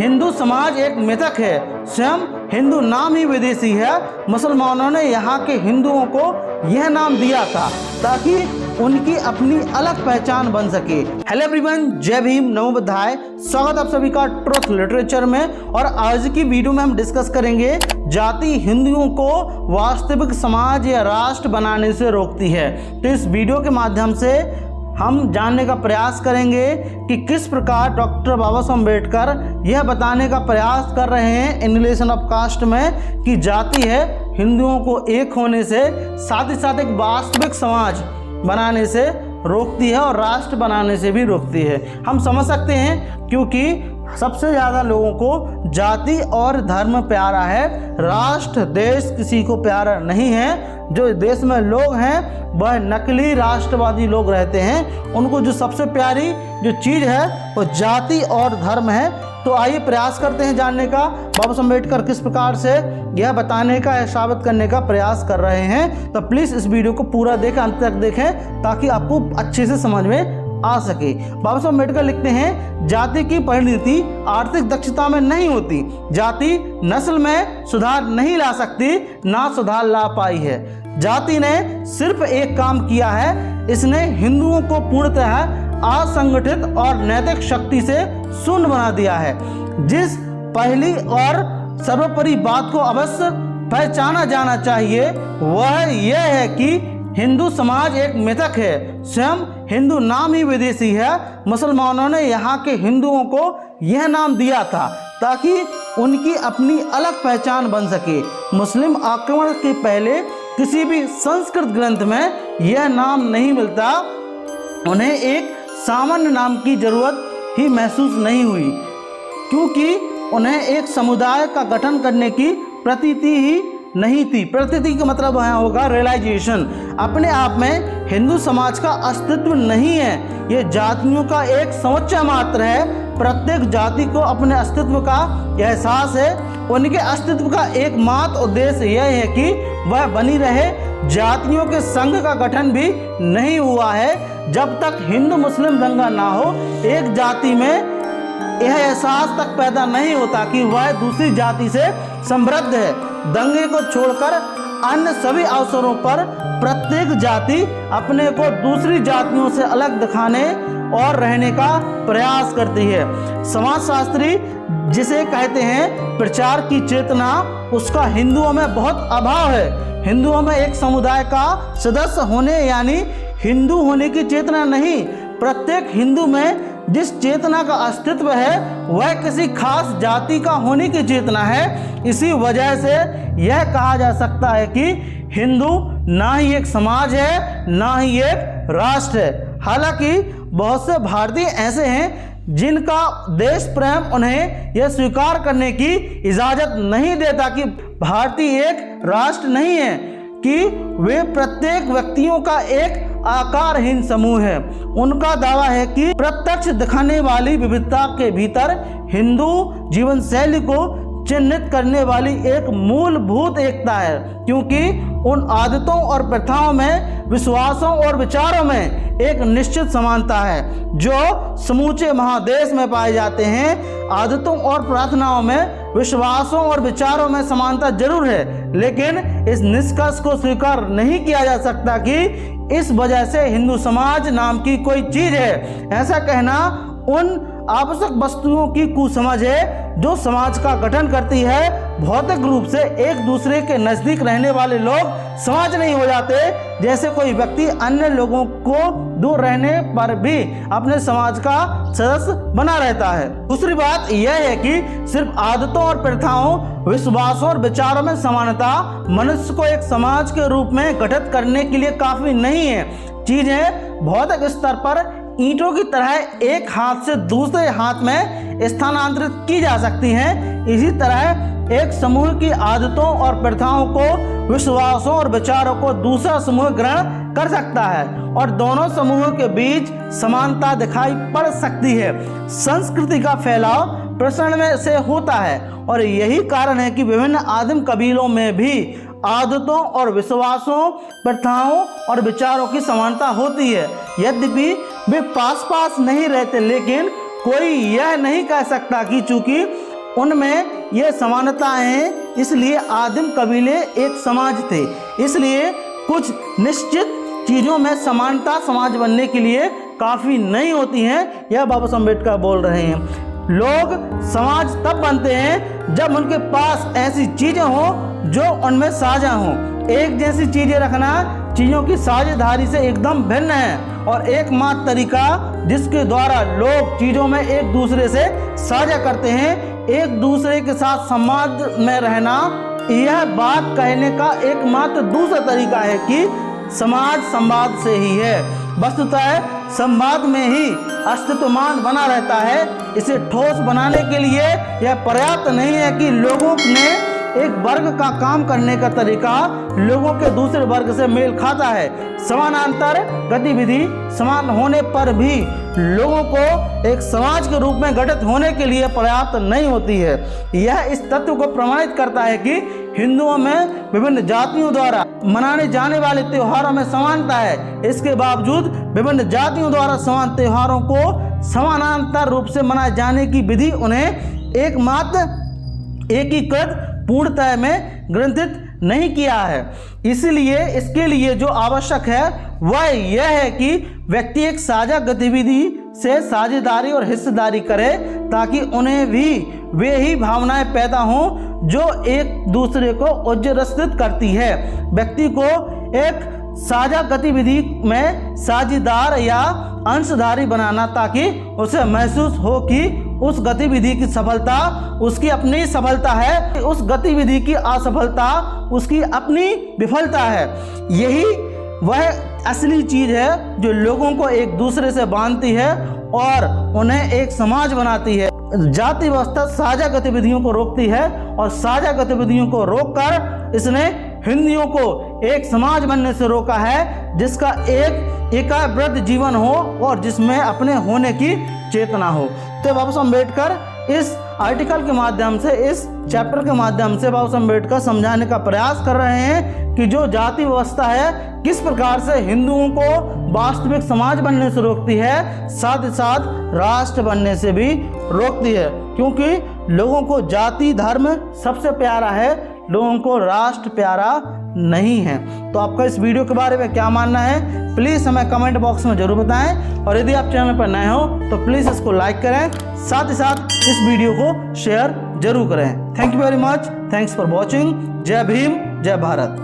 हिंदू समाज एक मिथक है, स्वयं हिंदू नाम ही विदेशी है। मुसलमानों ने यहाँ के हिंदुओं को यह नाम दिया था ताकि उनकी अपनी अलग पहचान बन सके। हेलो एवरीवन, जय भीम, नमो बुद्धाय। स्वागत आप सभी का ट्रुथ लिटरेचर में। और आज की वीडियो में हम डिस्कस करेंगे जाति हिंदुओं को वास्तविक समाज या राष्ट्र बनाने से रोकती है। तो इस वीडियो के माध्यम से हम जानने का प्रयास करेंगे कि किस प्रकार डॉक्टर बाबा साहब अम्बेडकर यह बताने का प्रयास कर रहे हैं एनिहिलेशन ऑफ कास्ट में कि जाति है हिंदुओं को एक होने से, साथ ही साथ एक वास्तविक समाज बनाने से रोकती है और राष्ट्र बनाने से भी रोकती है। हम समझ सकते हैं क्योंकि सबसे ज़्यादा लोगों को जाति और धर्म प्यारा है, राष्ट्र देश किसी को प्यारा नहीं है। जो देश में लोग हैं वह नकली राष्ट्रवादी लोग रहते हैं, उनको जो सबसे प्यारी जो चीज़ है वो जाति और धर्म है। तो आइए प्रयास करते हैं जानने का बाबा साहब अम्बेडकर किस प्रकार से यह बताने का या साबित करने का प्रयास कर रहे हैं। तो प्लीज़ इस वीडियो को पूरा देखें, अंत तक देखें ताकि आपको अच्छे से समझ में आ सके। बाबा साहब अम्बेडकर लिखते हैं, जाति की परिणति आर्थिक दक्षता में नहीं होती, जाति नस्ल में सुधार नहीं ला सकती, ना सुधार ला पाई है। जाति ने सिर्फ एक काम किया है, इसने हिंदुओं को पूर्णतः असंगठित और नैतिक शक्ति से शून्य बना दिया है। जिस पहली और सर्वोपरि बात को अवश्य पहचाना जाना चाहिए वह यह है कि हिंदू समाज एक मिथक है, स्वयं हिंदू नाम ही विदेशी है। मुसलमानों ने यहाँ के हिंदुओं को यह नाम दिया था ताकि उनकी अपनी अलग पहचान बन सके। मुस्लिम आक्रमण के पहले किसी भी संस्कृत ग्रंथ में यह नाम नहीं मिलता, उन्हें एक सामान्य नाम की जरूरत ही महसूस नहीं हुई क्योंकि उन्हें एक समुदाय का गठन करने की प्रतीति ही नहीं थी। प्रतीति का मतलब यहाँ होगा रियलाइजेशन। अपने आप में हिंदू समाज का अस्तित्व नहीं है, ये जातियों का एक समुच्चय मात्र है। प्रत्येक जाति को अपने अस्तित्व का एहसास है, उनके अस्तित्व का एकमात्र उद्देश्य यह है कि वह बनी रहे। जातियों के संघ का गठन भी नहीं हुआ है जब तक हिंदू मुस्लिम दंगा ना हो। एक जाति में यह एहसास तक पैदा नहीं होता कि वह दूसरी जाति से समृद्ध है। दंगे को छोड़कर अन्य सभी अवसरों पर प्रत्येक जाति अपने को दूसरी जातियों से अलग दिखाने और रहने का प्रयास करती है। समाजशास्त्री जिसे कहते हैं प्रचार की चेतना, उसका हिंदुओं में बहुत अभाव है। हिंदुओं में एक समुदाय का सदस्य होने यानी हिंदू होने की चेतना नहीं। प्रत्येक हिंदू में जिस चेतना का अस्तित्व है वह किसी खास जाति का होने की चेतना है। इसी वजह से यह कहा जा सकता है कि हिंदू ना ही एक समाज है ना ही एक राष्ट्र है। हालांकि बहुत से भारतीय ऐसे हैं जिनका देश प्रेम उन्हें यह स्वीकार करने की इजाज़त नहीं देता कि भारतीय एक राष्ट्र नहीं है, कि वे प्रत्येक व्यक्तियों का एक आकारहीन समूह है। उनका दावा है कि प्रत्यक्ष दिखाने वाली विविधता के भीतर हिंदू जीवन शैली को चिन्हित करने वाली एक मूलभूत एकता है, क्योंकि उन आदतों और प्रथाओं में, विश्वासों और विचारों में एक निश्चित समानता है जो समूचे महादेश में पाए जाते हैं। आदतों और प्रार्थनाओं में, विश्वासों और विचारों में समानता जरूर है, लेकिन इस निष्कर्ष को स्वीकार नहीं किया जा सकता कि इस वजह से हिंदू समाज नाम की कोई चीज है। ऐसा कहना उन आवश्यक वस्तुओं की कुसमझ है जो समाज का गठन करती है। भौतिक रूप से एक दूसरे के नजदीक रहने वाले लोग समाज नहीं हो जाते, जैसे कोई व्यक्ति अन्य लोगों को दूर रहने पर भी अपने समाज का सदस्य बना रहता है। दूसरी बात यह है कि सिर्फ आदतों और प्रथाओं, विश्वासों और विचारों में समानता मनुष्य को एक समाज के रूप में गठित करने के लिए काफी नहीं है। चीजें भौतिक स्तर पर ईंटों की तरह एक हाथ से दूसरे हाथ में स्थानांतरित की जा सकती हैं। इसी तरह एक समूह की आदतों और प्रथाओं को, विश्वासों और विचारों को दूसरा समूह ग्रहण कर सकता है और दोनों समूहों के बीच समानता दिखाई पड़ सकती है। संस्कृति का फैलाव प्रसरण में से होता है और यही कारण है कि विभिन्न आदिम कबीलों में भी आदतों और विश्वासों, प्रथाओं और विचारों की समानता होती है। यद्यपि वे पास पास नहीं रहते, लेकिन कोई यह नहीं कह सकता कि चूंकि उनमें ये समानताएं हैं, इसलिए आदिम कबीले एक समाज थे। इसलिए कुछ निश्चित चीज़ों में समानता समाज बनने के लिए काफ़ी नहीं होती हैं, यह बाबा साहब अम्बेडकर बोल रहे हैं। लोग समाज तब बनते हैं जब उनके पास ऐसी चीज़ें हों जो उनमें साझा हों। एक जैसी चीज़ें रखना चीज़ों की साझेदारी से एकदम भिन्न है और एकमात्र तरीका जिसके द्वारा लोग चीज़ों में एक दूसरे से साझा करते हैं, एक दूसरे के साथ संवाद में रहना, यह बात कहने का एकमात्र दूसरा तरीका है कि समाज संवाद से ही है। वस्तुतः संवाद में ही अस्तित्वमान बना रहता है। इसे ठोस बनाने के लिए यह पर्याप्त नहीं है कि लोगों ने एक वर्ग का काम करने का तरीका लोगों के दूसरे वर्ग से मेल खाता है। समानांतर गतिविधि समान होने पर भी लोगों को एक समाज के रूप में गठित होने के लिए पर्याप्त नहीं होती है। यह इस तत्व को प्रमाणित करता है कि हिंदुओं में विभिन्न जातियों द्वारा मनाने जाने वाले त्योहारों में समानता है। इसके बावजूद विभिन्न जातियों द्वारा समान त्योहारों को समानांतर रूप से मनाए जाने की विधि उन्हें एकमात्र एकीकृत पूर्णतः में ग्रंथित नहीं किया है। इसलिए इसके लिए जो आवश्यक है वह यह है कि व्यक्ति एक साझा गतिविधि से साझेदारी और हिस्सेदारी करे ताकि उन्हें भी वे ही भावनाएं पैदा हों जो एक दूसरे को उज्जीवित करती है। व्यक्ति को एक साझा गतिविधि में साझेदार या अंशधारी बनाना ताकि उसे महसूस हो कि उस गतिविधि की सफलता उसकी अपनी सफलता है, उस गतिविधि की असफलता उसकी अपनी विफलता है। यही वह असली चीज़ है जो लोगों को एक दूसरे से बांधती है और उन्हें एक समाज बनाती है। जाति व्यवस्था साझा गतिविधियों को रोकती है और साझा गतिविधियों को रोककर इसने हिंदुओं को एक समाज बनने से रोका है जिसका एक एकाग्रत जीवन हो और जिसमें अपने होने की चेतना हो। तो बाबा साहब अम्बेडकर इस आर्टिकल के माध्यम से, इस चैप्टर के माध्यम से बाबा साहब अम्बेडकर समझाने का प्रयास कर रहे हैं कि जो जाति व्यवस्था है किस प्रकार से हिंदुओं को वास्तविक समाज बनने से रोकती है, साथ ही साथ राष्ट्र बनने से भी रोकती है। क्योंकि लोगों को जाति धर्म सबसे प्यारा है, लोगों को राष्ट्र प्यारा नहीं है। तो आपका इस वीडियो के बारे में क्या मानना है प्लीज़ हमें कमेंट बॉक्स में जरूर बताएं और यदि आप चैनल पर नए हो तो प्लीज़ इसको लाइक करें, साथ ही साथ इस वीडियो को शेयर जरूर करें। Thank you very much, thanks for watching. जय भीम, जय भारत।